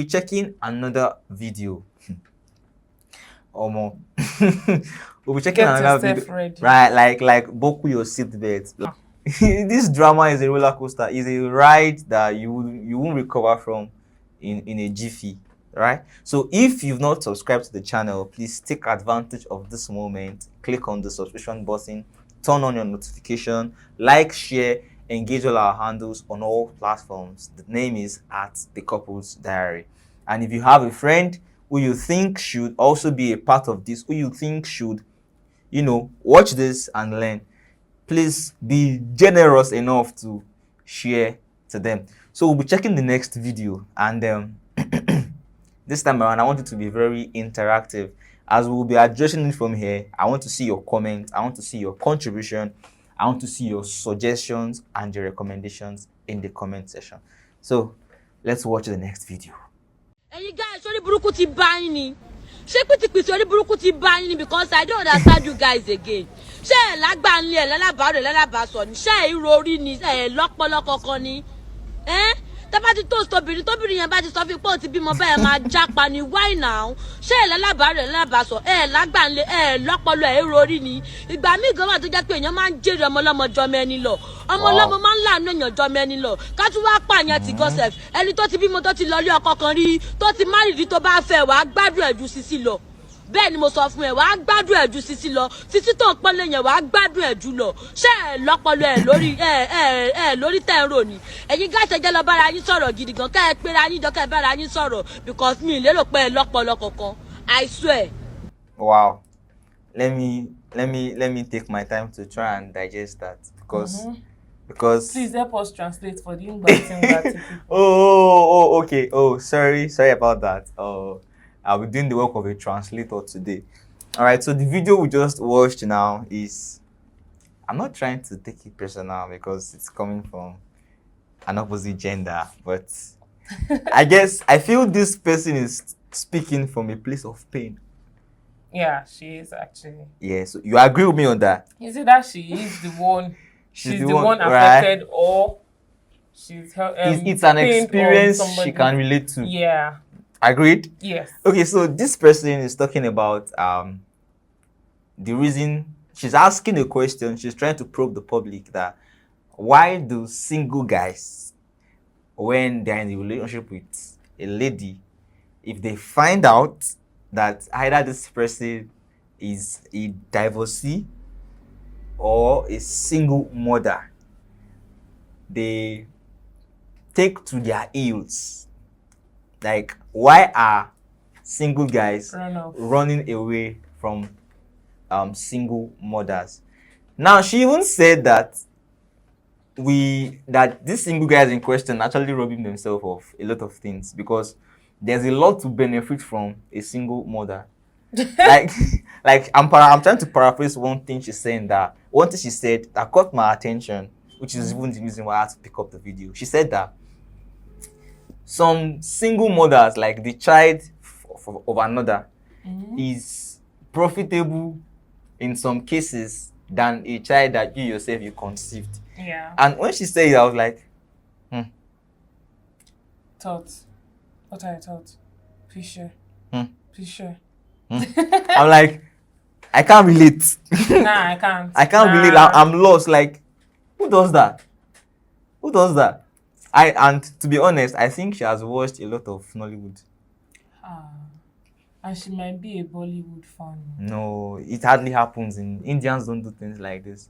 be checking another video. Omo. We'll be checking another video. Ready. Right, like buckle your seatbelt. This drama is a roller coaster. It's a ride that you won't recover from in a jiffy. Right? So if you've not subscribed to the channel, please take advantage of this moment. Click on the subscription button, turn on your notification, like, share, engage all our handles on all platforms. The name is at The Couples Diary. And if you have a friend who you think should also be a part of this, who you think should, watch this and learn, please be generous enough to share to them. So we'll be checking the next video, and this time around I want it to be very interactive. As we'll be addressing it from here, I want to see your comments, I want to see your contribution, I want to see your suggestions and your recommendations in the comment section. So let's watch the next video. And you guys, sorry, buruku ti bani. Sorry, buruku ti bani because I don't understand you guys again. She lagba nle lalabaso ni. She irori ni, lopolo kankan ni. Tá bá ti toast obìnrin yẹn bá ti sọ fún pé ó ti bímọ bẹ́ẹ̀ máa jápa ni. Why now? Ṣé lalabaso lagba nle lopolo irori ni. Ìgbà mi gan wà tó jẹ́ pé èèyàn máa ń jèrè ọmọ lọ́mọ jọmọ ẹni lọ. Ọmọ lọ́mọ máa ń láàánú èèyàn jọmọ ẹni lọ. Ká tún wá pààyàn ti gossip. Ẹni tó ti bímọ tó ti lọ lé ọkọ kan rí, tó ti marry rí tó bá fẹ́ wá gbádùn ẹ̀ ju Sisi lọ. Bẹ́ẹ̀ ni mo sọ fún ẹ, wàá gbádùn ẹ̀ ju Sisi lọ. Sisi tó ń pọ́nlé yẹn wàá gbádùn ẹ̀ jù lọ. Ṣé lọ́pọlọ ẹ̀ lórí tẹ̀ ń rò ní? Ẹ̀yin guys ẹ jẹ́ lọ bára yín sọ̀rọ̀ gidi gan. Kẹ́ ẹ pera yín jọ kẹ́ ẹ bára yín sọ̀rọ̀ because mi lérò pé ẹ lọ́pọlọ kankan. I swear. Wow. Let me take my time to try and digest that because please help us translate for the English. Okay. Sorry about that. I'll be doing the work of a translator today. All right, so the video we just watched now is, I'm not trying to take it personal because it's coming from an opposite gender, but I feel this person is speaking from a place of pain. Yeah, she is actually. Yeah, so you agree with me on that? Is it that she is the one? She's the one affected, right? Or she's it's an experience she can relate to. Yeah. Agreed? Yes. Okay, so this person is talking about the reason. She's asking a question. She's trying to probe the public that why do single guys, when they're in a relationship with a lady, if they find out that either this person is a divorcee or a single mother, they take to their heels? Like, why are single guys running away from single mothers? Now, she even said that these single guys in question actually robbing themselves of a lot of things because there's a lot to benefit from a single mother. like I'm trying to paraphrase one thing she's saying. That one thing she said that caught my attention, which is even the reason why I had to pick up the video. She said that some single mothers, like the child of another, is profitable in some cases than a child that you yourself you conceived. Yeah. And when she said it, I was like, Thoughts. What are your thoughts? Please share. Please share. I'm like, I can't relate. Nah, I can't. I can't relate. I'm lost. Like, who does that? And to be honest, I think she has watched a lot of Nollywood. And she might be a Bollywood fan. No, it hardly happens. Indians don't do things like this.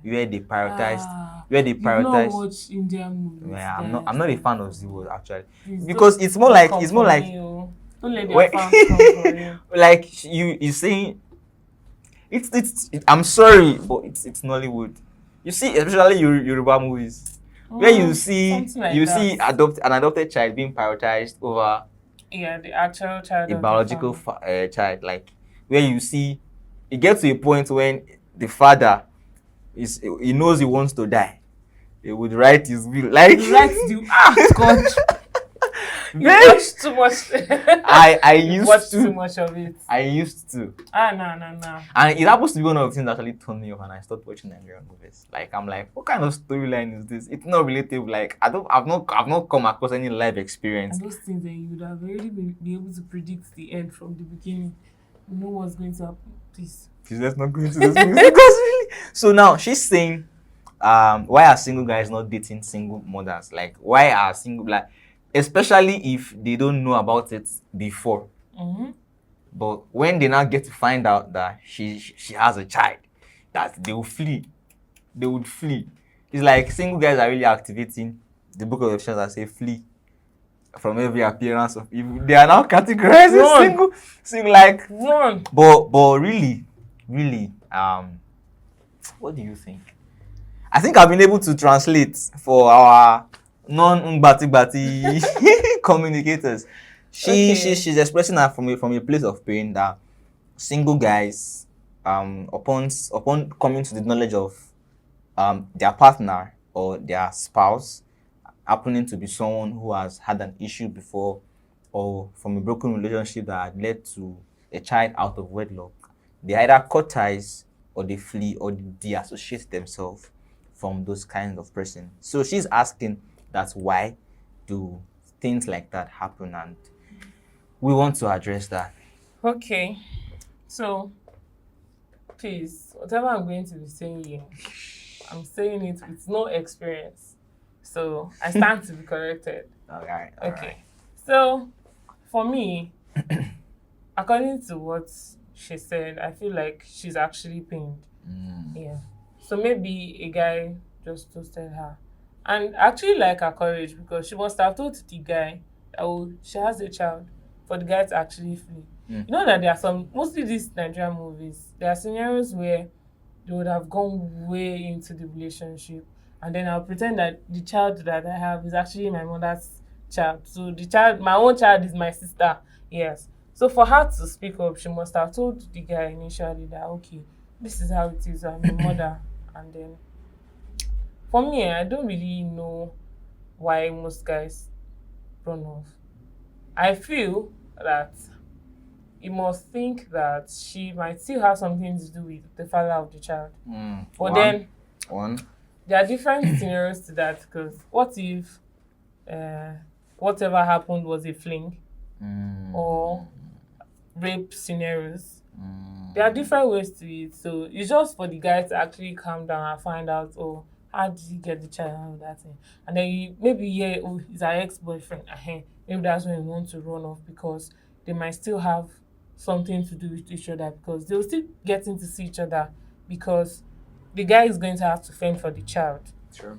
Where they prioritize. You don't watch Indian movies. Yeah, I'm not a fan of Zero actually, because it's more like don't let your fans come for you. Like you saying, it's I'm sorry, but it's Nollywood. You see, especially Yoruba movies. Where you see an adopted child being prioritized over the actual child, a biological child, like where you see it gets to a point when the father he knows he wants to die, he would write his will, like God. You watch too much. I You used watch to. too much of it. I used to. No. And it happens to be one of the things that actually turned me off and I stopped watching Nigerian movies. Like I'm like, what kind of storyline is this? It's not relatable. Like I've not come across any live experience. And those things then you would have already be able to predict the end from the beginning. You know what's going to happen. Please. Please let's not go into this because really. So now she's saying, why are single guys not dating single mothers? Like why are single like especially if they don't know about it before. Mm-hmm. But when they now get to find out that she has a child, that they will flee. They would flee. It's like single guys are really activating the book of Ephesians that say flee from every appearance of evil. They are now categorizing single like Run. But really, what do you think? I think I've been able to translate for our non-ngbati communicators. She's expressing that from a place of pain that single guys upon coming to the knowledge of their partner or their spouse happening to be someone who has had an issue before or from a broken relationship that had led to a child out of wedlock, they either cut ties or they flee or they de-associate themselves from those kinds of person. So she's asking that's why do things like that happen, and we want to address that. Okay. So, please, whatever I'm going to be saying here, I'm saying it with no experience. So, I stand to be corrected. All right. Okay. So, for me, according to what she said, I feel like she's actually pained. Yeah. So maybe a guy just toasted her. And I actually like her courage because she must have told the guy that she has a child for the guy to actually flee. You know that there are mostly these Nigerian movies, there are scenarios where they would have gone way into the relationship and then I'll pretend that the child that I have is actually my mother's child. So my own child is my sister. Yes. So for her to speak up, she must have told the guy initially that, okay, this is how it is, I'm your mother. And then, for me, I don't really know why most guys run off. I feel that you must think that she might still have something to do with the father of the child. But then, there are different scenarios to that because what if whatever happened was a fling or rape scenarios? There are different ways to it. So it's just for the guy to actually calm down and find out, oh, how did he get the child and all that thing? And then maybe hear, oh, he's our ex-boyfriend. Maybe that's when he wants to run off because they might still have something to do with each other because they'll still getting to see each other because the guy is going to have to fend for the child. Sure.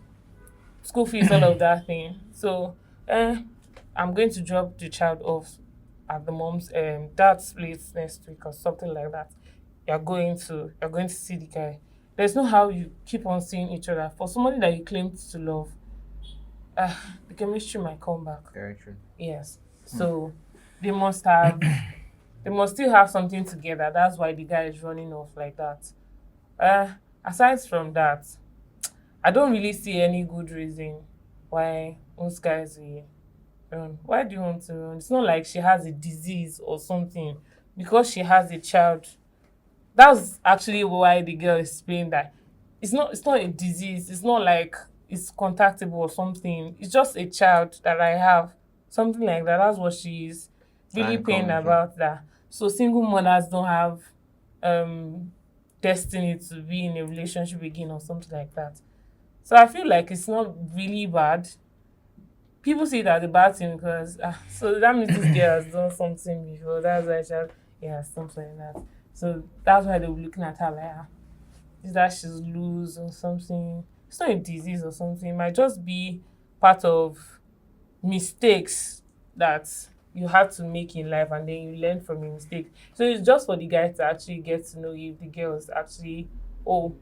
School fees, all of that thing. So I'm going to drop the child off at the mom's dad's place next week or something like that. You're going to see the guy. There's no how you keep on seeing each other. For somebody that you claim to love, the chemistry might come back. Very true. Yes. So they must still have something together. That's why the guy is running off like that. Aside from that, I don't really see any good reason why most guys will run. Why do you want to run? It's not like she has a disease or something. Because she has a child. That's actually why the girl is saying that it's not a disease. It's not like it's contactable or something. It's just a child that I have. Something like that. That's what she is really pained about that. So single mothers don't have destiny to be in a relationship again or something like that. So I feel like it's not really bad. People see it as a bad thing because so that means this girl has done something before. That's why something like that. So that's why they were looking at her like, is that she's loose or something? It's not a disease or something. It might just be part of mistakes that you have to make in life and then you learn from your mistake. So it's just for the guy to actually get to know if the girl is actually, oh,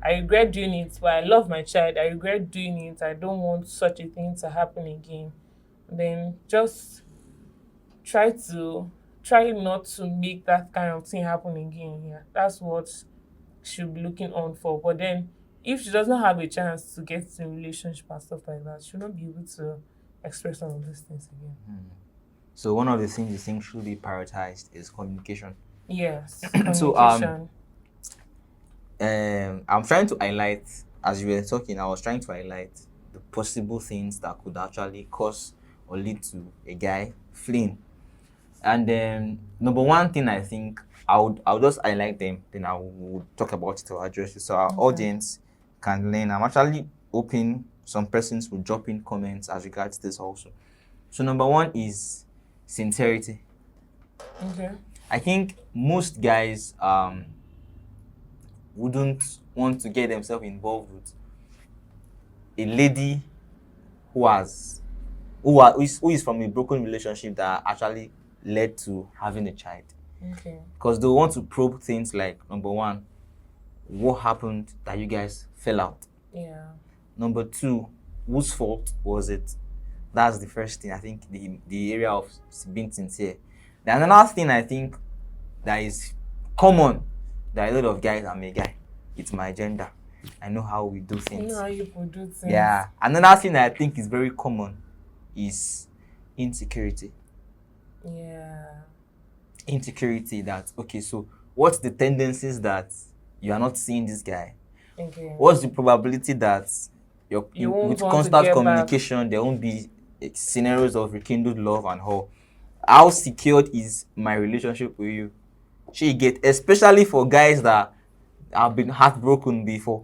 I regret doing it, but I love my child. I regret doing it. I don't want such a thing to happen again. Then just try not to make that kind of thing happen again. Yeah, that's what she'll be looking on for. But then if she does not have a chance to get in a relationship and stuff like that, she'll not be able to express all of these things again. So one of the things you think should be prioritized is communication. Yes, So communication. I'm trying to highlight, as you were talking, I was trying to highlight the possible things that could actually cause or lead to a guy fleeing. And then number one thing, I think I'll just highlight them, then I will talk about it or address it so our audience can learn. I'm actually hoping some persons will drop in comments as regards this also. So number one is sincerity. Okay. I think most guys wouldn't want to get themselves involved with a lady who is from a broken relationship that actually led to having a child. Okay. Because they want to probe things like, number one, what happened that you guys fell out? Yeah. Number two, whose fault was it? That's the first thing, I think, the area of being sincere. Then another thing I think that is common that a lot of guys, I'm a guy, it's my agenda. I know how we do You things. know how you do things. Yeah. Another thing that I think is very common is insecurity. Yeah. Insecurity that, okay, so what's the tendencies that you are not seeing this guy? Okay. What's the probability that You won't with want to constant get communication there won't be scenarios of rekindled love and all? How secured is my relationship with you? She get, especially for guys that have been heartbroken before.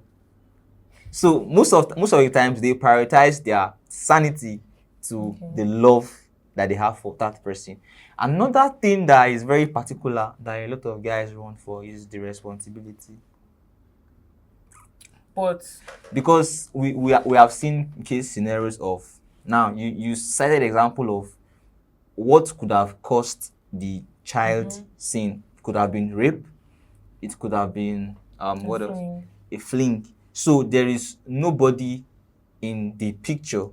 So most of the times they prioritize their sanity to the love that they have for that person. Another thing that is very particular that a lot of guys want for is the responsibility. But Because we have seen case scenarios of, now you cited example of what could have caused the child sin. It could have been rape, it could have been what else? A fling. So there is nobody in the picture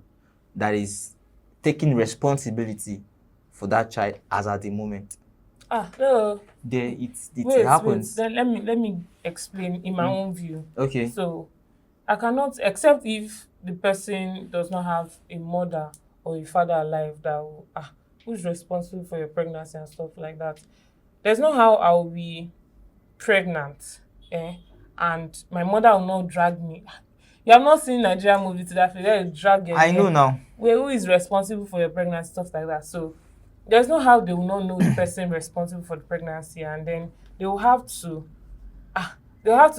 that is taking responsibility for that child as at the moment. No. There it Wait. happens. Then let me explain in my own view. Okay. So I cannot, except if the person does not have a mother or a father alive that will, who's responsible for your pregnancy and stuff like that. There's no how I will be pregnant, and my mother will not drag me. You have not seen Nigerian movie to that they drag you. I know now. Wait, who is responsible for your pregnancy, stuff like that. So there's no how they will not know the person responsible for the pregnancy, and then they will have to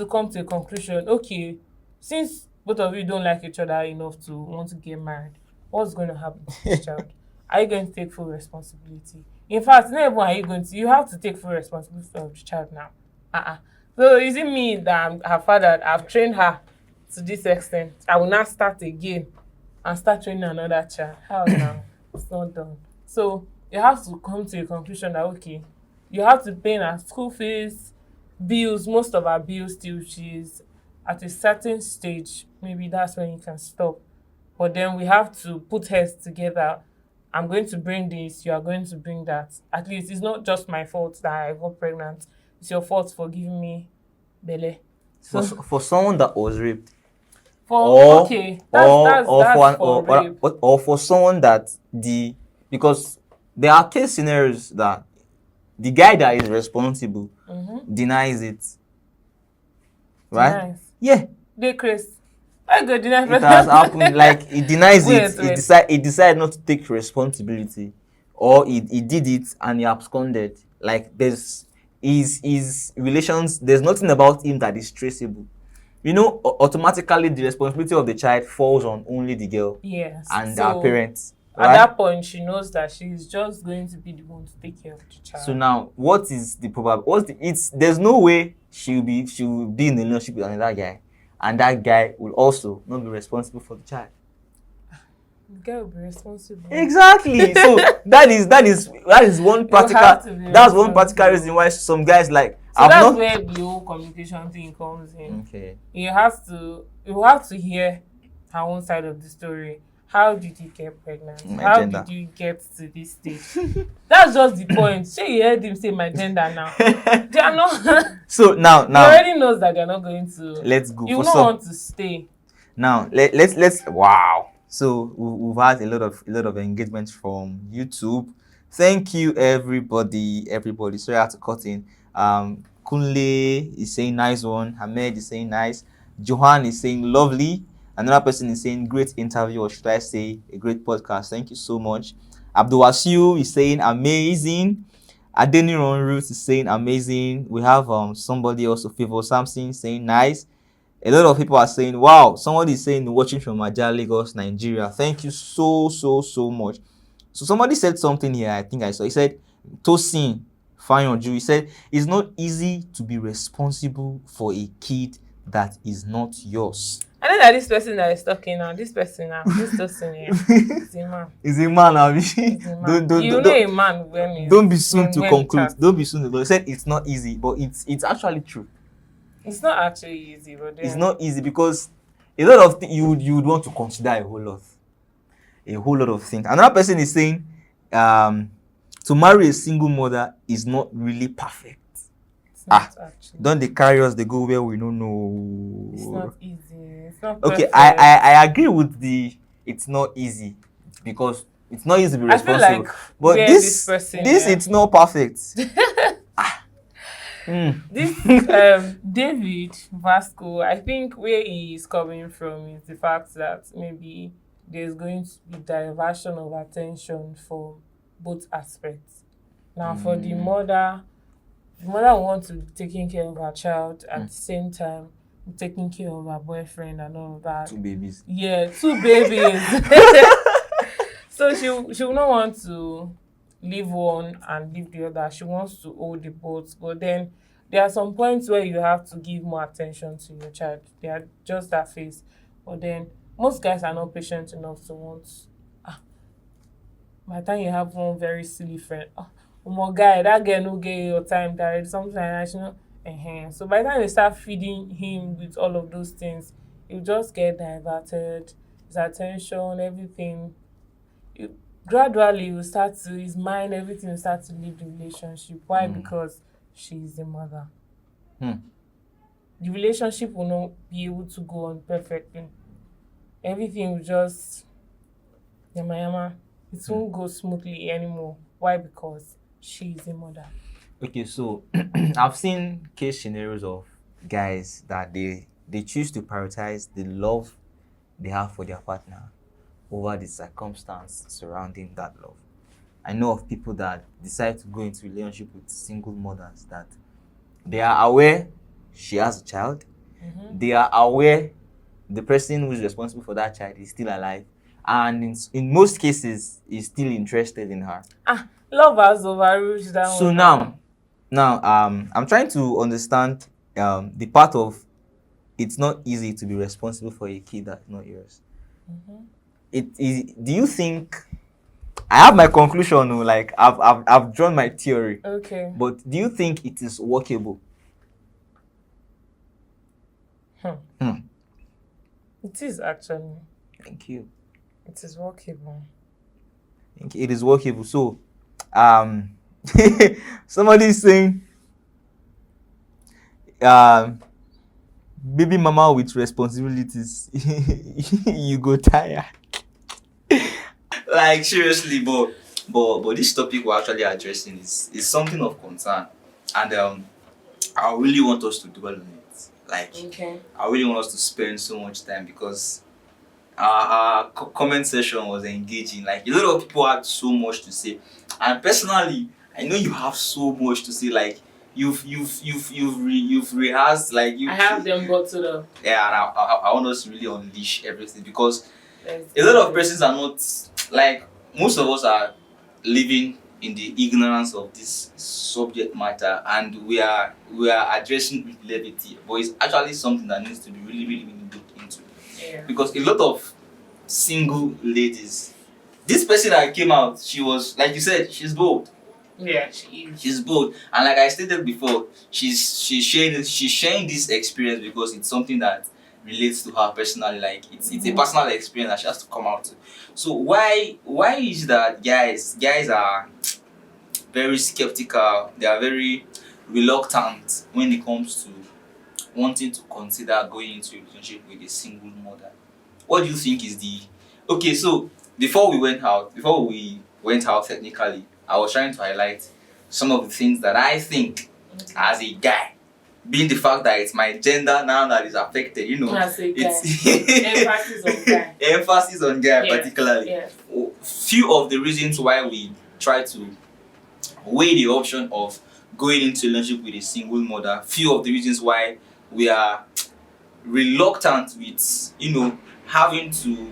come to a conclusion. Okay, since both of you don't like each other enough to want to get married, what's going to happen to this child? Are you going to take full responsibility? In fact, not even are you going to, you have to take full responsibility for the child now. So is it me that I'm her father, I've trained her to this extent, I will now start again and start training another child? How now? It's not done. So you have to come to a conclusion that, okay, you have to pay her school fees, bills, most of her bills till she's at a certain stage. Maybe that's when you can stop. But then we have to put heads together. I'm going to bring this, you are going to bring that. At least it's not just my fault that I got pregnant. It's your fault for giving me belle. So For someone that was raped, for rape. or for someone that because there are case scenarios that the guy that is responsible denies it. Right? Denies. Yeah. They crazy. I go deny. It has happened. Like he denies it. Wait. He decided not to take responsibility, or he did it and he absconded. Like there's his relations. There's nothing about him that is traceable. You know, automatically the responsibility of the child falls on only the girl. Yes. And so, her parents. At right? that point, she knows that she's just going to be the one to take care of the child. So now, what is the probability? There's no way she will be in a relationship with another guy, and that guy will also not be responsible for the child. The guy will be responsible. Exactly. So that is one practical. That's one practical reason why some guys like. So that's where the whole communication thing comes in. Okay. You have to hear her own side of the story. How did you get pregnant? How did you get to this stage? That's just the point. Say you heard him say my gender now. They are not. So now he already knows that they're not going to. Let's go. You don't want to stay. Now let's wow. So we've had a lot of engagement from YouTube, Thank you, everybody. Everybody. Sorry, I had to cut in. Kunle is saying nice one. Ahmed is saying nice. Johan is saying lovely. Another person is saying great interview, or should I say a great podcast. Thank you so much. Abdulwasiu is saying amazing. Adeniran Roots is saying amazing. We have somebody also, Favor Samson, saying nice. A lot of people are saying, wow. Somebody is saying watching from Ajah, Lagos, Nigeria. Thank you so much. So somebody said something here, I think I saw. He said, Tosin Fayonju, he said, it's not easy to be responsible for a kid that is not yours. I know that this person that is talking now, this Tosin here, is a man. Is a man, Abi. He's a man. A man when he's... Don't be soon to conclude. Chat. Don't be soon to... He said it's not easy, but it's actually true. It's not actually easy, but then... It's not easy because a lot of things you would want to consider a whole lot of things. Another person is saying to marry a single mother is not really perfect. It's not actually. Don't they carry us, they go where we don't know. It's not easy. It's not okay, perfect. I agree with it's not easy because it's not easy to be responsible. I feel like but this person, it's not perfect. This David Vasco, I think where he is coming from is the fact that maybe there's going to be diversion of attention for both aspects. Now, for the mother wants to be taking care of her child at the same time taking care of her boyfriend and all of that. 2 babies. Yeah, 2 babies. So she will not want to leave one and leave the other. She wants to hold the both. But then there are some points where you have to give more attention to your child. They are just that phase. But then most guys are not patient enough to want... by the time you have one very silly friend, my guy, that girl no get your time direct, something like that, you know. So by the time you start feeding him with all of those things, you just get diverted, his attention, everything. Gradually, his mind, everything will start to leave the relationship. Why? Because she is the mother. The relationship will not be able to go on perfectly. Everything will just yama. It won't go smoothly anymore. Why? Because she is a mother. Okay, so I've seen case scenarios of guys that they choose to prioritize the love they have for their partner over the circumstance surrounding that love. I know of people that decide to go into a relationship with single mothers that they are aware she has a child. They are aware the person who is responsible for that child is still alive, and in most cases is still interested in her. Love has overruled that one. So now I'm trying to understand the part of it's not easy to be responsible for a kid that's not yours. It is. Do you think? I have my conclusion. Like I've drawn my theory. Okay. But do you think it is workable? It is actually. Thank you. It is workable. Thank you. It is workable. So, somebody is saying, baby mama with responsibilities, you go tired. Like seriously, but this topic we're actually addressing is something of concern, and I really want us to dwell on it. Like, I really want us to spend so much time because our comment session was engaging. Like, a lot of people had so much to say, and personally, I know you have so much to say. Like, you've rehearsed. Like, I have them bottled up. Yeah, and I want us to really unleash everything because a lot of persons are not, like, most of us are living in the ignorance of this subject matter, and we are addressing with levity, but it's actually something that needs to be really looked into. Because a lot of single ladies, this person that came out, she was, like you said, she's bold. Yeah, she is. She's bold, and like I stated before, she's sharing this experience because it's something that relates to her personally. Like it's a personal experience that she has to come out to. So why is that guys are very skeptical? They are very reluctant when it comes to wanting to consider going into a relationship with a single mother. What do you think is the... Okay, so before we went out technically, I was trying to highlight some of the things that I think as a guy, being the fact that it's my gender now that is affected, As a guy. it's Emphasis on guy. emphasis on guy Yes, particularly. yes. Few of the reasons why we try to weigh the option of going into a relationship with a single mother, few of the reasons why we are reluctant with having to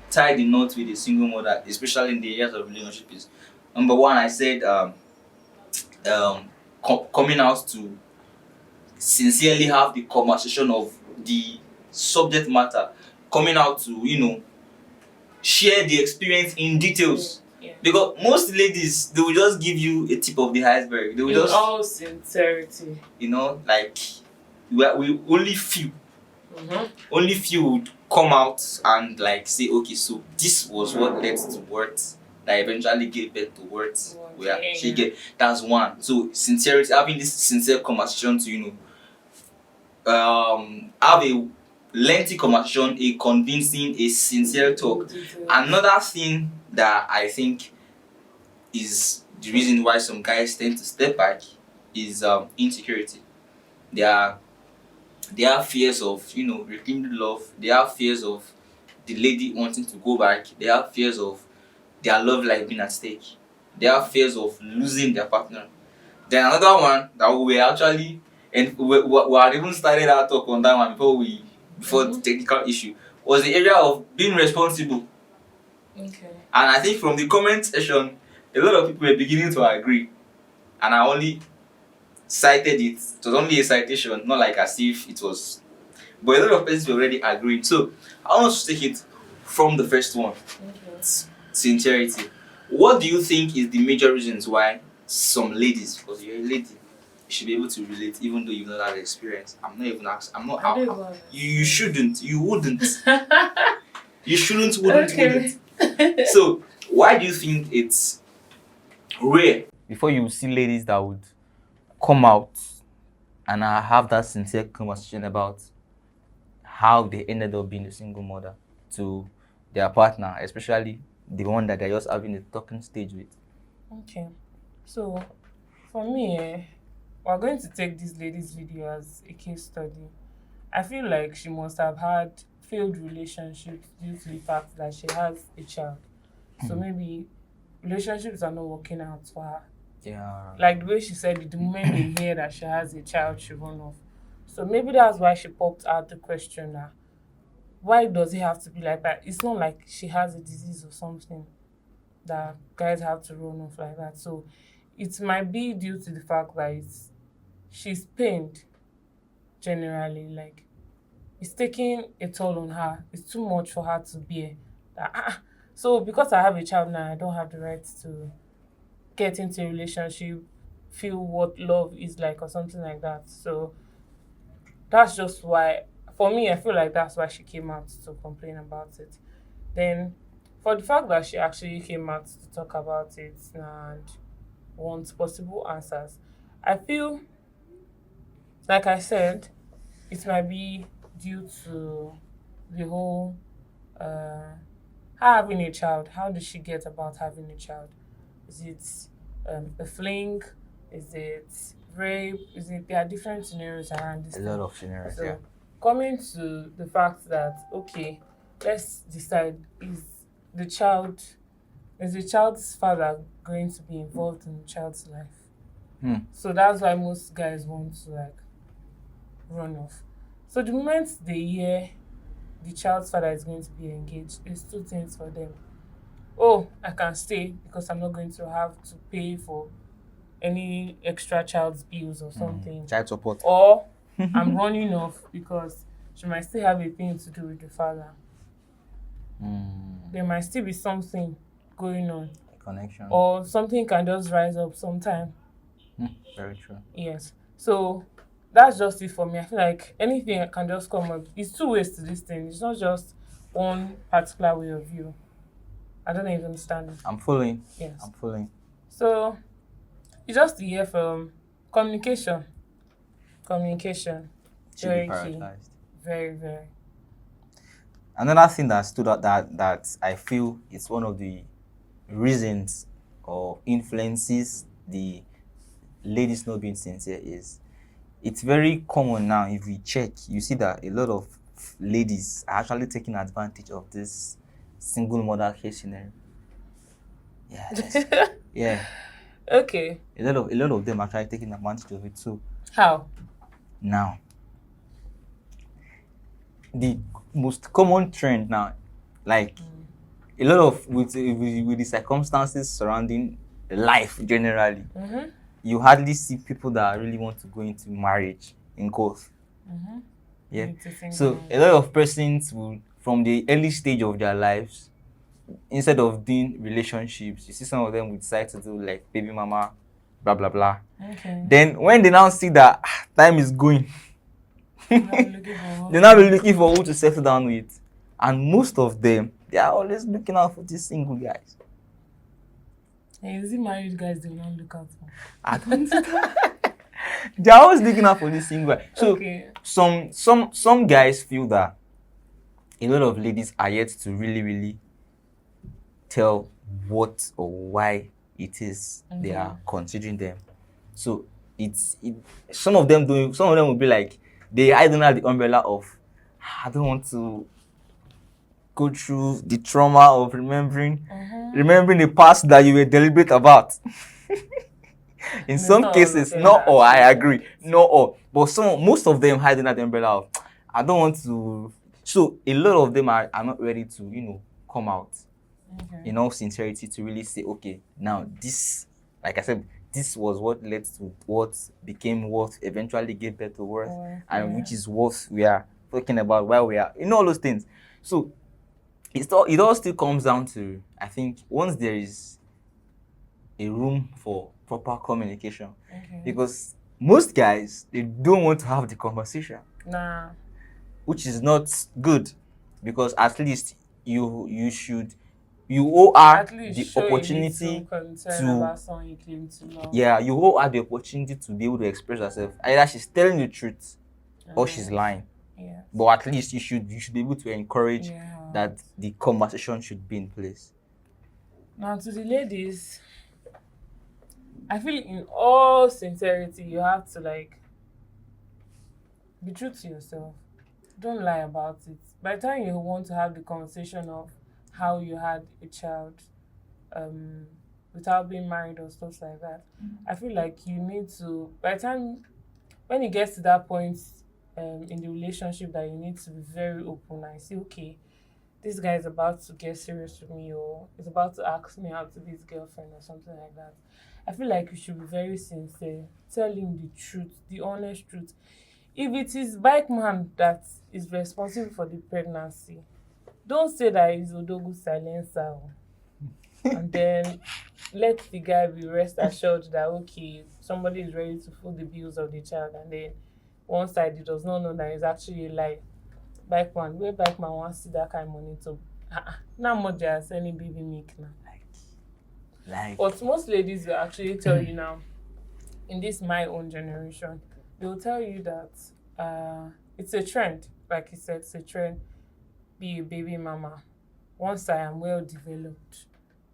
tie the knot with a single mother, especially in the years of relationship, is number one. I said coming out to sincerely have the conversation of the subject matter, coming out to share the experience in details. Yeah. Because most ladies, they will just give you a tip of the iceberg. They will In just, all sincerity. like we only few Mm-hmm. only few would come out and like say, okay, so this was what led to words that eventually gave birth to words where she get. That's one. So sincerity, having this sincere conversation to have a lengthy conversation, a convincing, a sincere talk. Another thing that I think is the reason why some guys tend to step back is insecurity. They have fears of rekindled love. They have fears of the lady wanting to go back. They have fears of their love life being at stake. They have fears of losing their partner. Then another one that we actually, and we had even started our talk on that one before the technical issue, was the area of being responsible. Okay. And I think from the comment section, a lot of people were beginning to agree. And I only cited it. It was only a citation, not like as if it was. But a lot of persons were already agreeing. So I want to take it from the first one. Okay. Sincerity. What do you think is the major reasons why some ladies, because you're a lady, you should be able to relate even though you've not had experience? I'm not even asking. You shouldn't. You wouldn't. You shouldn't, wouldn't. So why do you think it's rare? Before you see ladies that would come out and have that sincere conversation about how they ended up being a single mother to their partner, especially the one that they're just having a talking stage with. Okay. So for me, we're going to take this lady's video as a case study. I feel like she must have had failed relationships due to the fact that she has a child. So maybe relationships are not working out for her. Yeah. Like the way she said it, the moment they hear that she has a child, she run off. So maybe that's why she popped out the question that why does it have to be like that? It's not like she has a disease or something that guys have to run off like that. So it might be due to the fact that she's pained generally. Like it's taking a toll on her. It's too much for her to bear. So because I have a child now, I don't have the right to get into a relationship, feel what love is like or something like that. So that's just why, for me, I feel like that's why she came out to complain about it. Then for the fact that she actually came out to talk about it and wants possible answers, I feel, like I said, it might be due to the whole her having a child. How did she get about having a child? Is it a fling? Is it rape? There are different scenarios around this. A lot of scenarios, so, yeah. Coming to the fact that, okay, let's decide, is the child's father going to be involved in the child's life? So that's why most guys want to run off. So the moment they hear the child's father is going to be engaged, there's two things for them. Oh, I can stay because I'm not going to have to pay for any extra child's bills or something. Child support. Or I'm running off because she might still have a thing to do with the father. There might still be something going on. A connection. Or something can just rise up sometime. Very true. Yes. So that's just it for me. I feel like anything can just come up. It's two ways to this thing. It's not just one particular way of view. I don't even understand it. I'm following. Yes. I'm following. So it's just to hear from communication. Communication. Should Very be key. prioritized. Very, very. Another thing that stood out that I feel is one of the reasons or influences the ladies not being sincere is it's very common now. If we check, you see that a lot of ladies are actually taking advantage of this single mother case scenario. Yes. Yeah. Okay. A lot of them are actually taking advantage of it. So How? now the most common trend now, like a lot of with the circumstances surrounding life generally, you hardly see people that really want to go into marriage in quotes. Yeah. So a lot of persons will, from the early stage of their lives, instead of doing relationships, you see some of them will decide to do like baby mama, blah blah blah. Okay. Then when they now see that time is going, they're now really looking for who to settle down with. And most of them, they are always looking out for these single guys. And is it married guys they will not look out for? I don't see that. They're always looking out for this single guy. So Okay. some guys feel that a lot of ladies are yet to really tell what or why it is they are considering them. So some of them will be like they hide under the umbrella of I don't want to go through the trauma of remembering the past that you were deliberate about. In some cases, not all, I agree. Not all. But most of them hide under the umbrella of I don't want to. So a lot of them are not ready to, come out in all sincerity to really say, okay, now this, like I said, this was what led to what became what eventually gave birth to worth, and which is what we are talking about, why we are, all those things. So it all still comes down to, I think, once there is a room for proper communication, because most guys, they don't want to have the conversation, which is not good, because at least you owe her the opportunity you owe her the opportunity to be able to express herself. Either she's telling the truth or she's lying. But at least you should be able to encourage that the conversation should be in place. Now, to the ladies, I feel in all sincerity, you have to be true to yourself. Don't lie about it. By the time you want to have the conversation of how you had a child without being married or stuff like that, I feel like you need to, by the time, when it gets to that point in the relationship, that you need to be very open and say, okay, this guy is about to get serious with me, or is about to ask me out to be his girlfriend or something like that. I feel like you should be very sincere. Tell him the truth, the honest truth. If it is bike man that is responsible for the pregnancy, don't say that he's Odogu silencer. And then let the guy be rest assured that, okay, somebody is ready to foot the bills of the child, and then one side, he does not know that it's actually a lie. Bike man wants to see that kind of money to now much they are selling baby milk now. But most ladies will actually tell you now, in this my own generation, they will tell you that it's a trend. Like you said, it's a trend. Be a baby mama. Once I am well developed,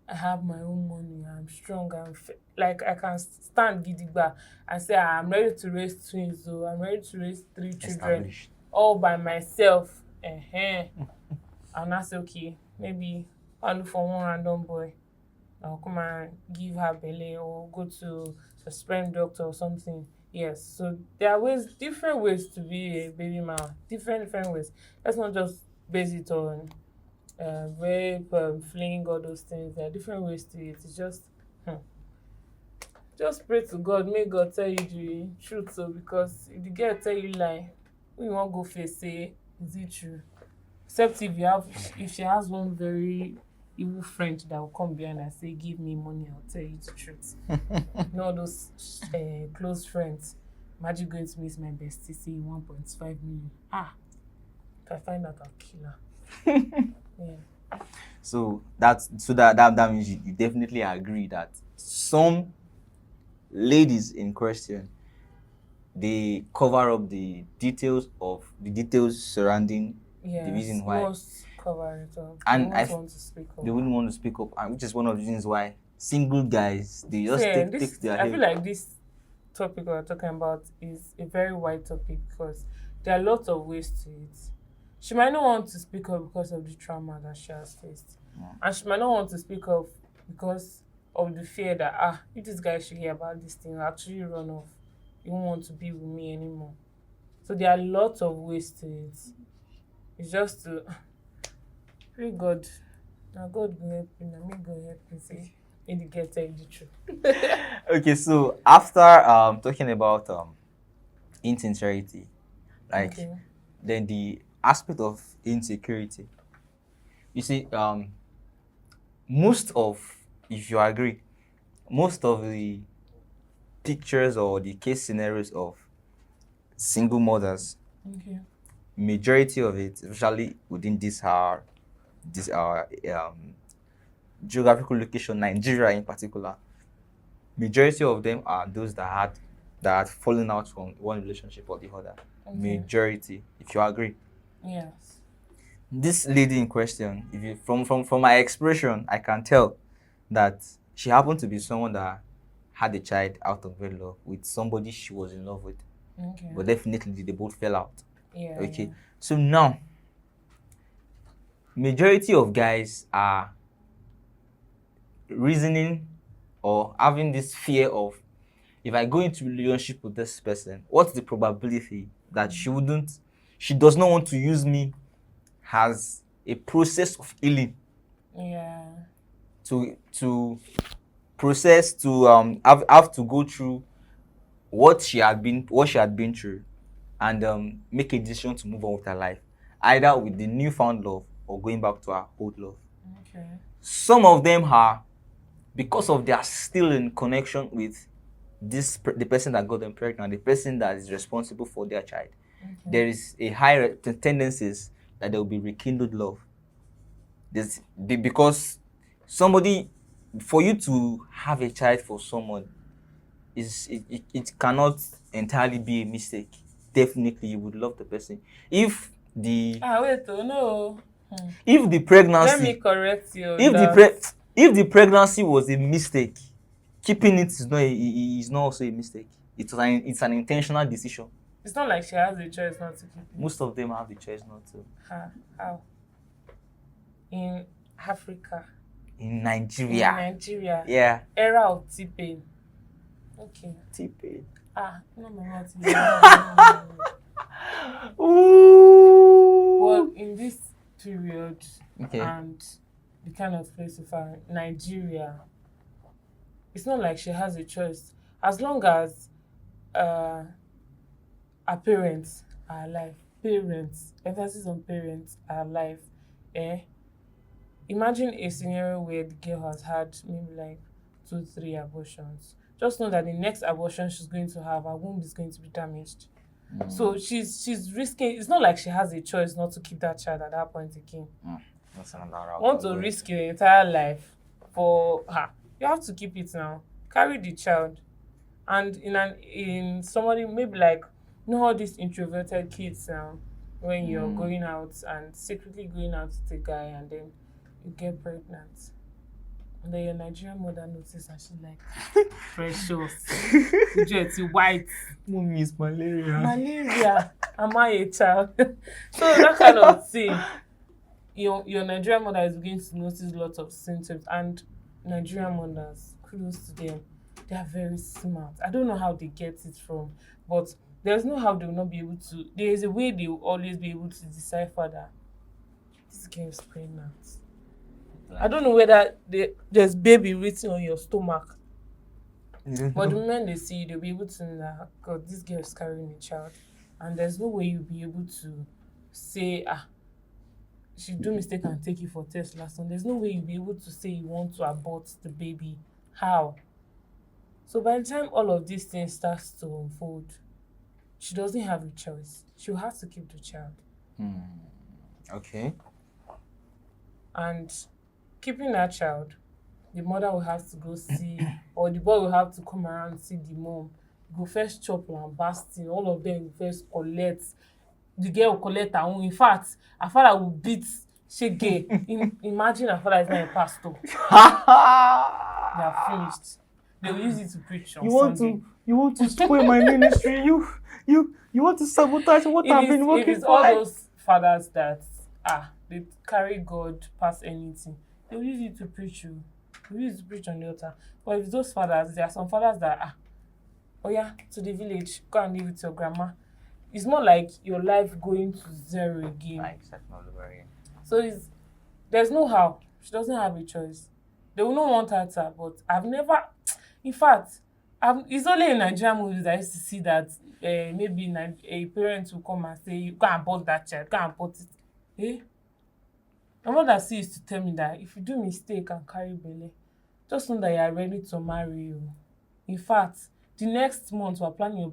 I have my own money, I'm strong, I can stand gidigba and say I'm ready to raise twins, so I'm ready to raise 3 children all by myself. And I say, okay, maybe I'll look for one random boy. I'll come and give her belly or go to a sperm doctor or something. Yes, so there are different ways to be a baby mama. Different ways. Let's not just base it on rape, fleeing, all those things. There are different ways to it. It's just pray to God. May God tell you the truth. So, because if the girl tell you lie, when you want to go face, say, is it true? Except if she has one very evil friend that will come behind and say, give me money, I'll tell you the truth. Not those close friends. Imagine going to meet my bestie saying 1.5 million. If I find out, I'll kill her. Yeah. So that means you definitely agree that some ladies in question, they cover up the details surrounding the reason why. Most cover it up. And they wouldn't want to speak up. They wouldn't want to speak up, and which is one of the reasons why single guys, they So just yeah, take this their I feel head. like this topic we're talking about is a very wide topic because there are lots of ways to it. She might not want to speak up because of the trauma that she has faced. And she might not want to speak up because of the fear that if this guy should hear about this thing, he'll actually run off. He won't want to be with me anymore. So there are lots of ways to it. It's just to pray God. Now God will help you. Now me God help you. Say, in the get tell you the truth. Okay, so after talking about insincerity, like Okay. then the aspect of insecurity. You see, most of, if you agree, most of the pictures or the case scenarios of single mothers, Okay. majority of it, especially within this geographical location, Nigeria in particular, majority of them are those that had fallen out from one relationship or the other. Okay. Majority, if you agree. Yes. This lady in question, if you from my expression, I can tell that she happened to be someone that had a child out of wedlock with somebody she was in love with. Okay. But definitely they both fell out. Yeah. Okay. So now, majority of guys are reasoning or having this fear of, if I go into relationship with this person, what's the probability that she does not want to use me as a process of healing, Yeah. to process, to have to go through what she had been through, and make a decision to move on with her life, either with the newfound love or going back to her old love. Okay. Some of them are, because of they are still in connection with the person that got them pregnant, the person that is responsible for their child. Okay. There is a higher tendencies that there will be rekindled love. Because somebody, for you to have a child for someone, it cannot entirely be a mistake. Definitely, you would love the person. If the Wait, oh no. if the Let me pregnancy correct you on if the that. if the pregnancy was a mistake, keeping it is not also a mistake. It's an intentional decision. It's not like she has a choice not to keep it. Most of them have the choice not to. How? In Africa. In In Nigeria, Nigeria. yeah, Era of T-Pain. Okay. T-Pain. No, my mouth. Ooh. Well, in this period Okay. and the kind of place we find, Nigeria, it's not like she has a choice. As long as her parents are alive, parents, emphasis on parents are alive, imagine a scenario where the girl has had maybe like 2-3 abortions. Just know that the next abortion she's going to have, her womb is going to be damaged. So she's risking. It's not like she has a choice not to keep that child at that point again. That's another route. Want to risk your entire life for her? You have to keep it now. Carry the child, and in somebody maybe like, you know all these introverted kids now, when you're going out and secretly going out with a guy and then you get pregnant. And then your Nigerian mother notices and she's like, precious. It's white. Mommy is malaria. Malaria. Am I a child? So that kind of thing. Your Nigerian mother is beginning to notice lots of symptoms. And Nigerian mothers, kudos to them. They are very smart. I don't know how they get it from, but there's no how they will not be able to. There is a way they will always be able to decipher that this girl is pregnant. I don't know whether there's baby written on your stomach. But the moment they see you, they'll be able to know that, God, this girl is carrying a child. And there's no way you'll be able to say, she do mistake and take you for test last time. There's no way you'll be able to say you want to abort the baby. How? So by the time all of these things starts to unfold, she doesn't have a choice. She'll have to keep the child. Okay. And keeping that child, the mother will have to go see, or the boy will have to come around and see the mom. Go first chop and basting. All of them will first collect. The girl will collect her own. In fact, her father will beat Shege. Imagine her father is not a pastor. They are finished. They will use it to preach on You want Sunday. you want to spoil my ministry. You want to sabotage what I've been If working it's for. all those fathers that they carry God past anything, they will use it to preach you. They will use it to preach on the altar. But if those fathers, there are some fathers that oh yeah, to the village, go and live with your grandma. It's more like your life going to zero again. Like starting all over again. So there's no how. She doesn't have a choice. They will not want her to, but I've never, in fact, it's only in Nigerian movies I used to see that maybe a parent will come and say, you go and abort that child, go and abort it. Eh? My mother still used to tell me that if you do mistake and carry belle, just know that you are ready to marry you. In fact, the next month we're planning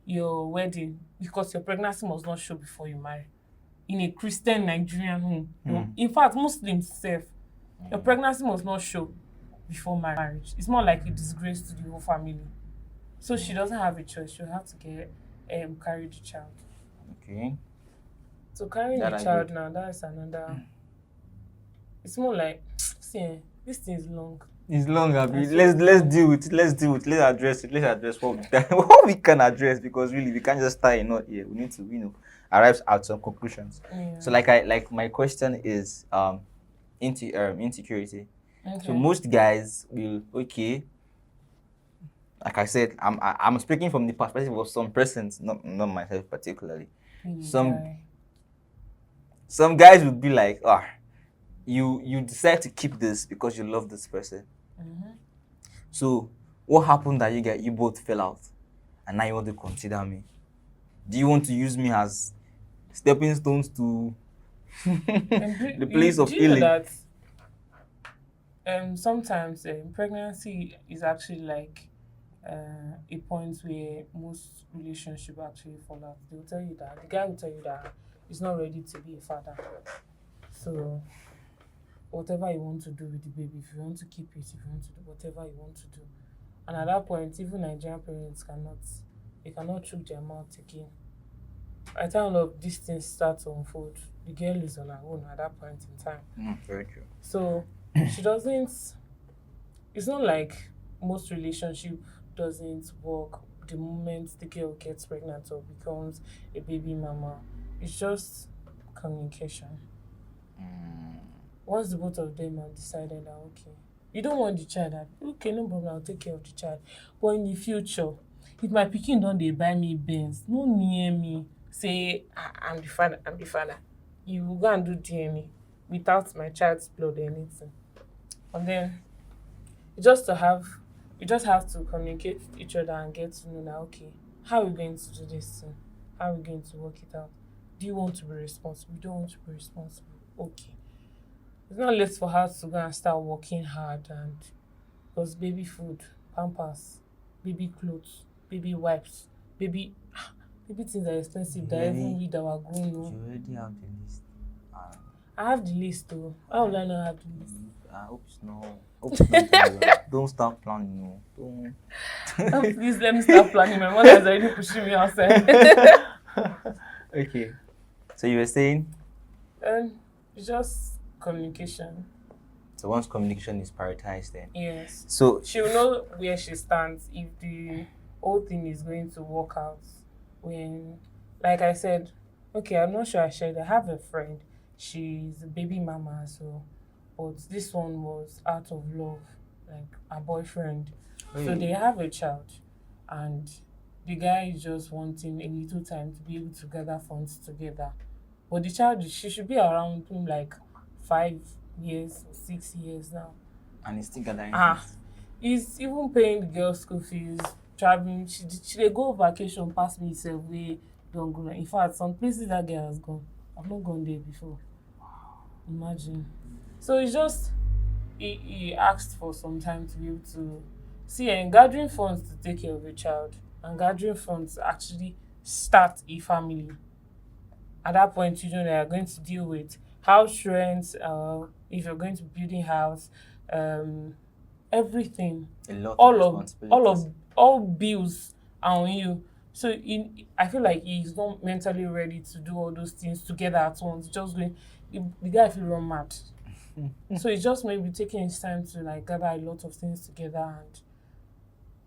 your wedding because your pregnancy must not show before you marry. In a Christian Nigerian home. In fact, Muslims sef, your pregnancy must not show before marriage. It's more like a disgrace to the whole family. So she doesn't have a choice. She'll have to get carry the child. Okay. So carrying That the I child get. now, that's another. It's more like this thing is long. It's long, Abi. That's Let's deal with it. Let's address it. Let's address what we can, what we can address, because really we can't just tie a knot here. We need to, arrive at some conclusions. Yeah. So my question is insecurity. Okay. So most guys will like I said, I'm speaking from the perspective of some persons, not myself particularly. Some guys would be like, you decide to keep this because you love this person. So what happened that you both fell out and now you want to consider me? Do you want to use me as stepping stones to the place of do you know healing? that sometimes pregnancy is actually like a point where most relationships actually fall out. They'll tell you that the guy will tell you that he's not ready to be a father. So whatever you want to do with the baby, if you want to keep it, if you want to do whatever you want to do. And at that point, even Nigerian parents cannot choke their mouth again. By the time all of these things start to unfold, the girl is on her own at that point in time. Very true. So she doesn't. It's not like most relationship doesn't work the moment the girl gets pregnant or becomes a baby mama. It's just communication. Once the both of them have decided that okay, you don't want the child, okay, no problem, I'll take care of the child. But in the future, if my pikin don dey buy me Benz, no near me say I'm the father. You will go and do DNA without my child's blood or anything. And then you just have to communicate with each other and get to know that okay, how are we going to do this thing? How are we going to work it out? Do you want to be responsible? You don't want to be responsible. Okay. It's not late for her to go and start working hard and because baby food, pampers, baby clothes, baby wipes, baby things are expensive that even with our grown up. You already have the list. I have the list though. How will I not have the list? I hope it's not. Don't start planning. No. Don't. Please let me start planning. My mother is already pushing me outside. Okay. So you were saying? It's just communication. So once communication is prioritized, then Yes. so She'll know where she stands if the whole thing is going to work out. When, like I said, okay, I'm not sure I shared. I have a friend. She's a baby mama, so, but this one was out of love, like a boyfriend. So they have a child, and the guy is just wanting a little time to be able to gather funds together. But the child, she should be around like 5 years or 6 years now. and it's still gathering. He's even paying the girl's school fees, traveling. She dey go vacation past me sef wey don go. In fact, some places that girl has gone, I've not gone there before. Imagine. So it's just he asked for some time to be able to see and gathering funds to take care of a child and gathering funds to actually start a family. At that point, you know they are going to deal with house rent, if you're going to be building house, everything, A lot of responsibilities. all bills are on you. So I feel like he's not mentally ready to do all those things together at once. Just going, the guy feel run mad. So it's just maybe taking his time to like gather a lot of things together and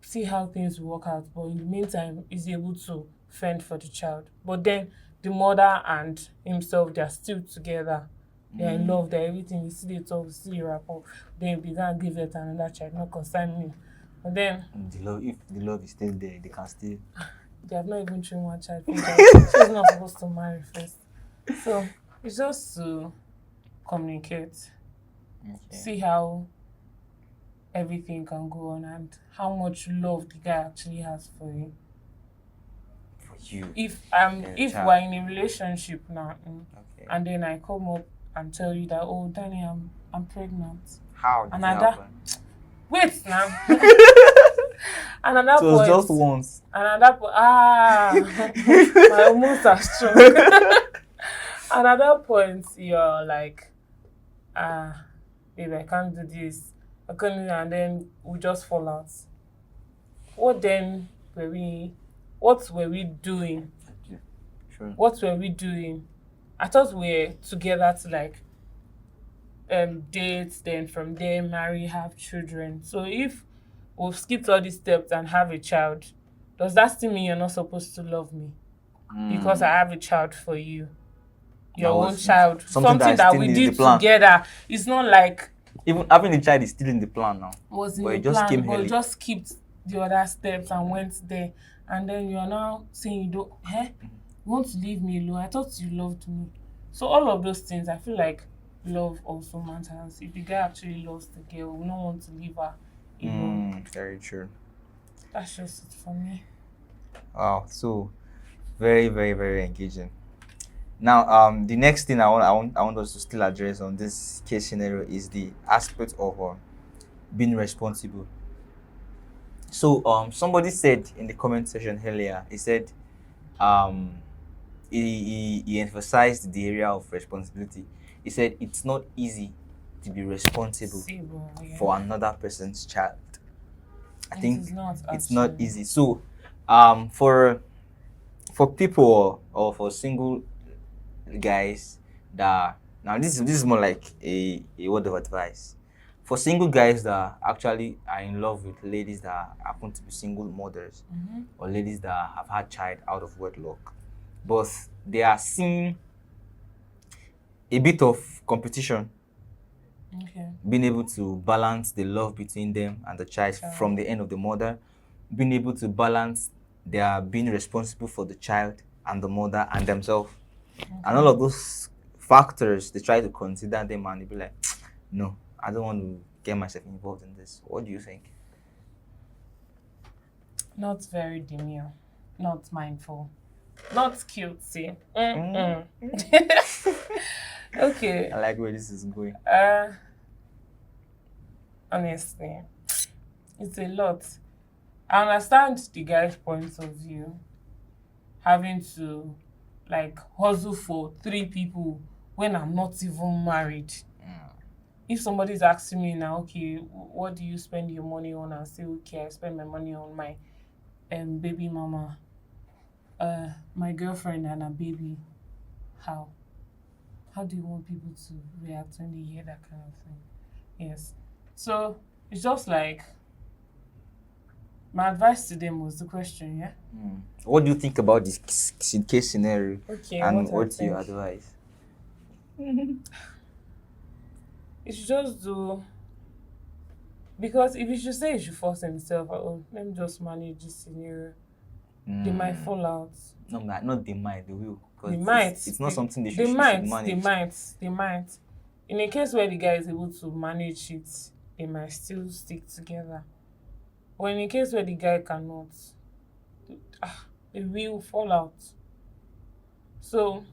see how things will work out. But in the meantime, he's able to fend for the child. But then the mother and himself, they're still together. They're in love, they're everything. You see they talk, you see the rapport. Then you began give it to another child, not concern me. But then The love, if the love is still there, they can still. they have not even trained one child. She's not supposed to marry first. So it's just to communicate, Okay. see how everything can go on and how much love the guy actually has for you. For you. If if child. we're in a relationship now, Okay. and then I come up and tell you that, oh Danny, I'm pregnant. How did And it at that happen? wait now. And at that So it was point, just once. and at that point, my hormones are strong. And at that point, you're like, baby, I can't do this. I can't, and then we just fall out. What then were we? What were we doing? Sure. What were we doing? I thought we were together to like date, then from there marry, have children. So if we've skipped all these steps and have a child, does that still mean you're not supposed to love me? Because I have a child for you. Your That own was child. something that That still we is the did plan. together. It's not like Even having a child is still in the plan now. was in But the it just plan, came but early. just skipped the other steps and went there. And then you are now saying you don't, you want to leave me alone. I thought you loved me. So all of those things, I feel like love also matters. If the guy actually loves the girl, we don't want to leave her alone. Very true. That's just it for me. Wow. So very, very, very engaging. Now, the next thing I want us to still address on this case scenario is the aspect of being responsible. So, somebody said in the comment section earlier, he said, he emphasized the area of responsibility. He said it's not easy to be responsible Sibo, yeah. for another person's child. I It think is not it's not actually. easy. So, for people or for single guys that now this is more like a word of advice for single guys that actually are in love with ladies that happen to be single mothers or ladies that have had child out of wedlock, but they are seeing a bit of competition, Okay. being able to balance the love between them and the child from the end of the mother, being able to balance their being responsible for the child and the mother and themselves. And all of those factors, they try to consider them and they be like, no, I don't want to get myself involved in this. What do you think? Not very demure, not mindful, not cutesy. Okay. I like where this is going. Honestly, it's a lot. I understand the guy's point of view, having to like hustle for 3 people when I'm not even married. If somebody's asking me now, okay, what do you spend your money on? I say, okay, I spend my money on my baby mama, my girlfriend and a baby. How? How do you want people to react when they hear that kind of thing? Yes. So it's just like my advice to them was the question, yeah? What do you think about this case scenario? Okay, And what I what's your think. advice? You should just do, because if you should say you should force himself, oh, let me just manage this scenario, they might fall out. No, not they might, they will. They Because might. it's not something they They should, she might. should manage. They might. In a case where the guy is able to manage it, they might still stick together. Or in a case where the guy cannot, they will fall out. So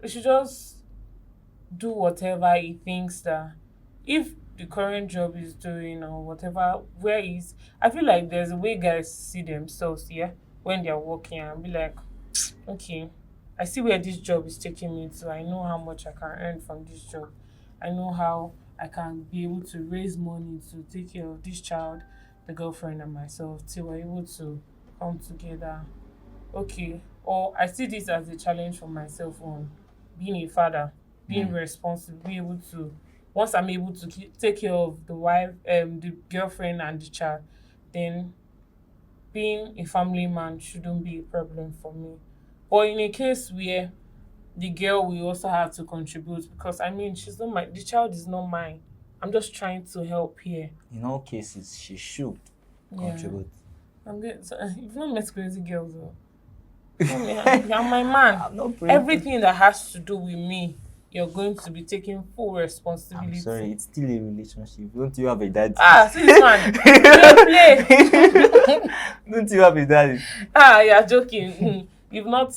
you should just do whatever he thinks that, if the current job is doing or whatever, where is, I feel like there's a way guys see themselves, yeah, when they're working and be like, okay, I see where this job is taking me to. I know how much I can earn from this job. I know how I can be able to raise money to take care of this child, the girlfriend, and myself till we're able to come together. Okay. Or I see this as a challenge for myself on being a father, being responsible, being able to once I'm able to take care of the wife, the girlfriend and the child, then being a family man shouldn't be a problem for me. But in a case where the girl will also have to contribute, because I mean, she's not my, the child is not mine. I'm just trying to help here. In all cases, she should Yeah. contribute. I'm good. So, you've not met crazy girls, though. You're my man. I'm not praying. Everything that has to do with me, you're going to be taking full responsibility. I'm sorry, it's still a relationship. Don't you have a daddy? See this one. You play. Don't you have a daddy? You're joking. You've not.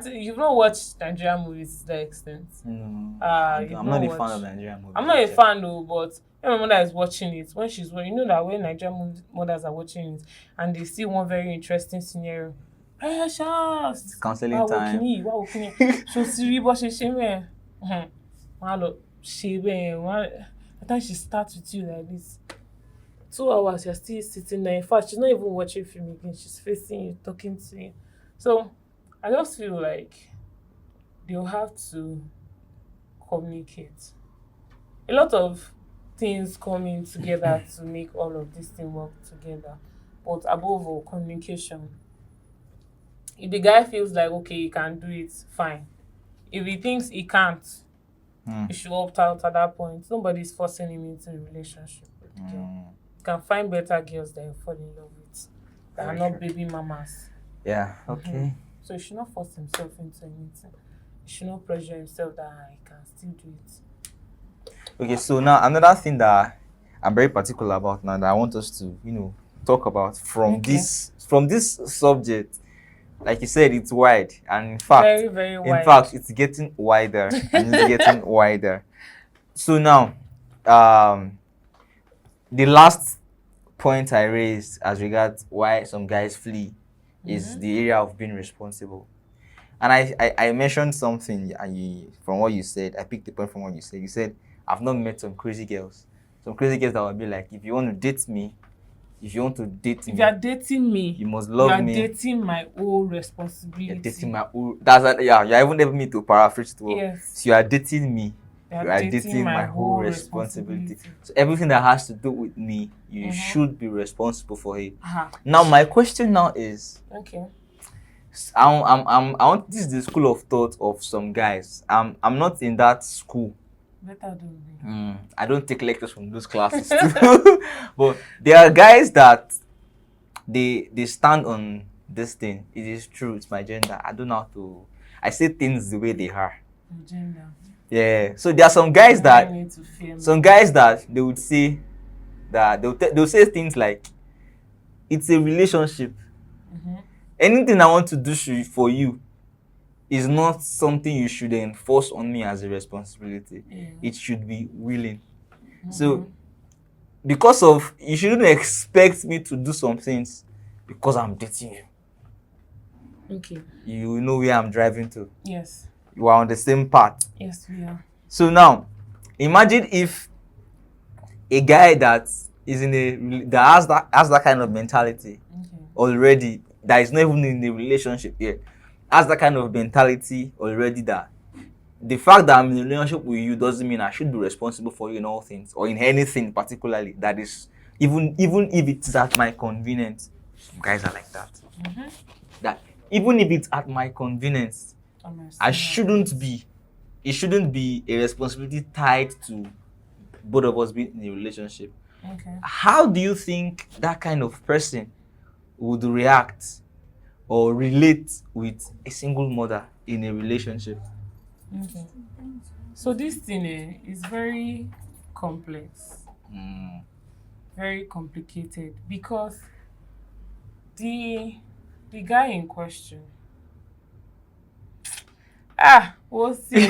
You've not watched Nigerian movies to that extent. No. You've I'm not a fan watched- of Nigerian movies. I'm not a fan though, but when my mother is watching it, when she's you know that when Nigerian mothers are watching it and they see one very interesting scenario, precious. Counseling time. Wow, so see what she me. Malo, she I think she starts with you like this. 2 hours, you're still sitting there. In fact, she's not even watching film again. She's facing you, talking to you. So I just feel like they'll have to communicate. A lot of things coming together to make all of this thing work together. But above all, communication. If the guy feels like, okay, he can do it, fine. If he thinks he can't, he should opt out at that point. Nobody's forcing him into a relationship with the girl. You can find better girls that you fall in love with that are not baby mamas. Yeah, okay. So he should not force himself into anything. He should not pressure himself that he can still do it. Okay, so now another thing that I'm very particular about now that I want us to, talk about from this subject. Like you said, it's wide, and in fact, very, very wide. In fact, it's getting wider and it's getting wider. So now, the last point I raised as regards why some guys flee is the area of being responsible. And I mentioned something, and from what you said, I picked the point from what you said. You said, I've not met some crazy girls. Some crazy girls that would be like, if you want to date me, if you are dating me, you must love me. You're dating my whole responsibility. You're dating my whole. You're even able me to paraphrase to. Yes. So you are dating me. You are dating my whole responsibility. So everything that has to do with me, you should be responsible for it. Now my question now is. Okay. I want. This is the school of thought of some guys. I'm not in that school. Better don't be. I don't take lectures from those classes too. But there are guys that they stand on this thing. It is true, it's my gender. I don't know how to I say things the way they are. Gender. Yeah. So there are some guys that they would say that they'll say things like, it's a relationship. Anything I want to do for you is not something you should enforce on me as a responsibility. Yeah. It should be willing. So, because of, you shouldn't expect me to do some things because I'm dating you. Okay. You know where I'm driving to. Yes. You are on the same path. Yes, we are. So now, imagine if a guy that is that has that kind of mentality already, that is not even in a relationship yet, has that kind of mentality already, that the fact that I'm in a relationship with you doesn't mean I should be responsible for you in all things or in anything particularly. That is, even if it's at my convenience. Some guys are like that. That even if it's at my convenience, it shouldn't be a responsibility tied to both of us being in a relationship. Okay. How do you think that kind of person would react or relate with a single mother in a relationship? Okay. So this thing is very complex, very complicated, because the guy in question, we'll see.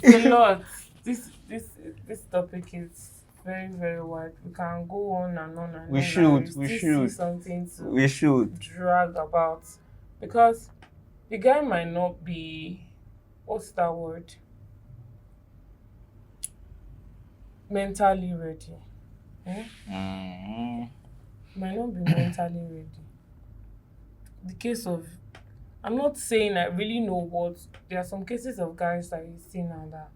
It's a lot. This topic is very, very wide. We can go on and on and on. We should. Something to drag about, because the guy might not be, what's that word? Mentally ready. Might not be mentally ready. The case of, I'm not saying I really know what, there are some cases of guys that you see now that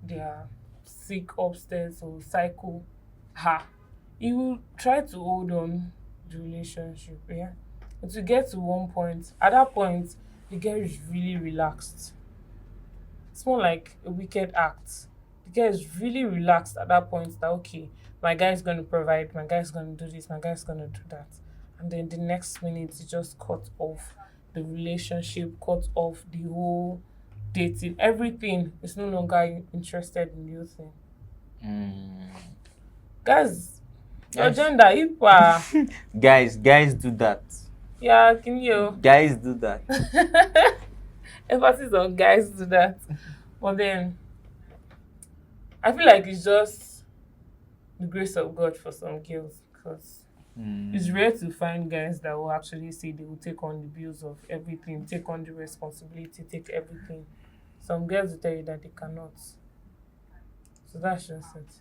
they are sick upstairs or cycle her, he will try to hold on the relationship, yeah. But to get to one point, at that point, the girl is really relaxed. It's more like a wicked act. The girl is really relaxed at that point that okay, my guy is gonna provide, my guy is gonna do this, my guy is gonna do that. And then the next minute he just cut off the relationship, cut off the whole dating, everything is no longer interested in you thing. Mm. Guys, your Guys, gender, if guys do that. yeah, can you Guys do that. emphasis on guys do that. But then I feel like it's just the grace of God for some girls because it's rare to find guys that will actually say they will take on the bills of everything, take on the responsibility, take everything. Some girls will tell you that they cannot. So that's just it.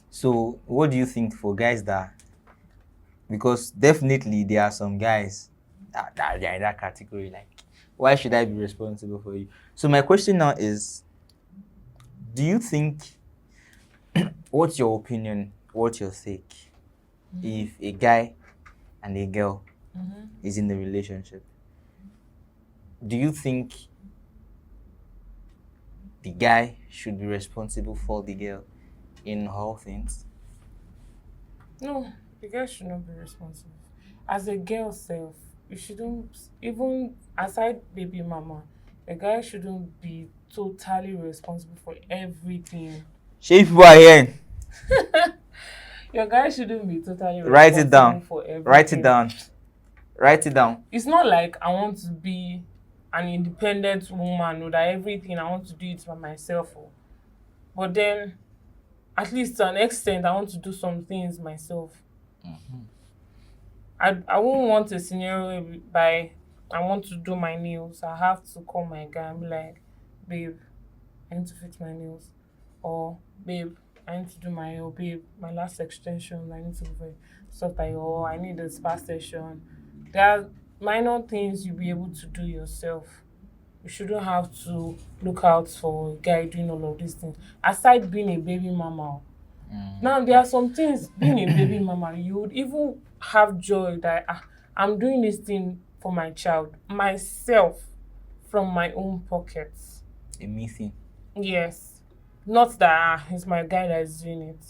So, what do you think for guys that? Because definitely there are some guys that they are in that category. Like, why should I be responsible for you? So, my question now is: do you think? What's your opinion? What's your take? If a guy and a girl is in a relationship, do you think the guy should be responsible for the girl in all things? No, the girl should not be responsible. As a girl self, you shouldn't, even aside baby mama, the guy shouldn't be totally responsible for everything. Shape people are here. Your guy shouldn't be totally Write it responsible down. for everything. Write it down. Write it down. It's not like I want to be an independent woman or that everything I want to do it by myself. But then, at least to an extent, I want to do some things myself. I won't want a scenario whereby I want to do my nails. I have to call my guy and be like, babe, I need to fix my nails. Or, babe, I need to do my hair. Babe, my last extension, I need to do stuff like, oh, I need a spa session. There are minor things you'll be able to do yourself. You shouldn't have to look out for a guy doing all of these things. Aside being a baby mama. Now, there are some things, being a baby mama, you would even have joy that I'm doing this thing for my child, myself, from my own pockets. A me thing. Yes. Not that it's my guy that is doing it.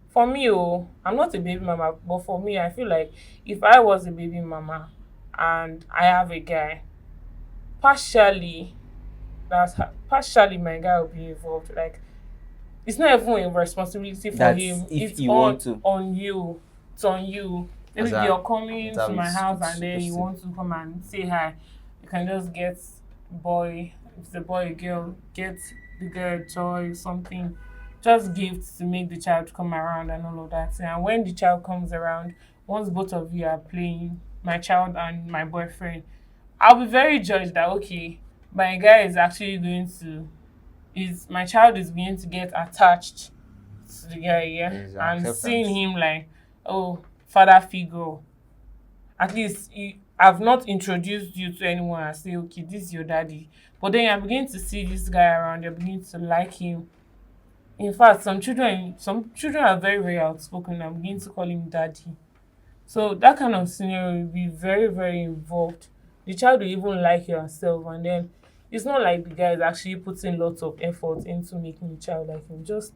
For me, I'm not a baby mama, but for me, I feel like if I was a baby mama and I have a guy, partially my guy will be involved. Like, it's not even a responsibility for That's him. if It's you want to. on you. It's on you. Maybe That's you're coming how to my it's house and then supposed you to. want to come and say hi. You can just get boy, if it's a boy, a girl, get the girl a toy, something. Just gifts to make the child come around and all of that. And when the child comes around, once both of you are playing, my child and my boyfriend, I'll be very judged that okay, my guy is actually going to my child is going to get attached to the guy, yeah, There's and acceptance. seeing him like, oh, father figure. At least I've not introduced you to anyone and say, okay, this is your daddy. But then you're beginning to see this guy around, you're beginning to like him. In fact, some children are very, very outspoken and begin to call him daddy. So that kind of scenario will be very, very involved. The child will even like yourself, and then it's not like the guy is actually putting lots of effort into making the child like him. Just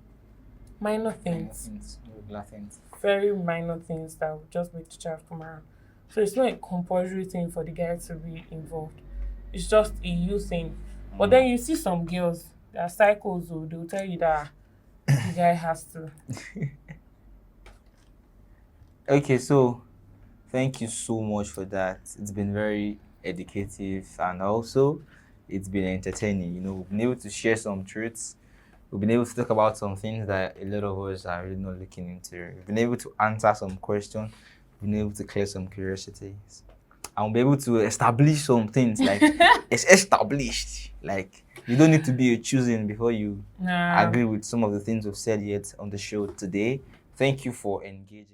minor things, Regular things. very minor things that will just make the child come around. So it's not a compulsory thing for the guy to be involved. It's just a you thing. But then you see some girls, they are cycles, or they'll tell you that the guy has to. Okay, so thank you so much for that. It's been very educative and also it's been entertaining. You know, we've been able to share some truths. We've been able to talk about some things that a lot of us are really not looking into. We've been able to answer some questions. We've been able to clear some curiosities. And we'll be able to establish some things like it's established. Like you don't need to be a choosing before you agree with some of the things we've said yet on the show today. Thank you for engaging.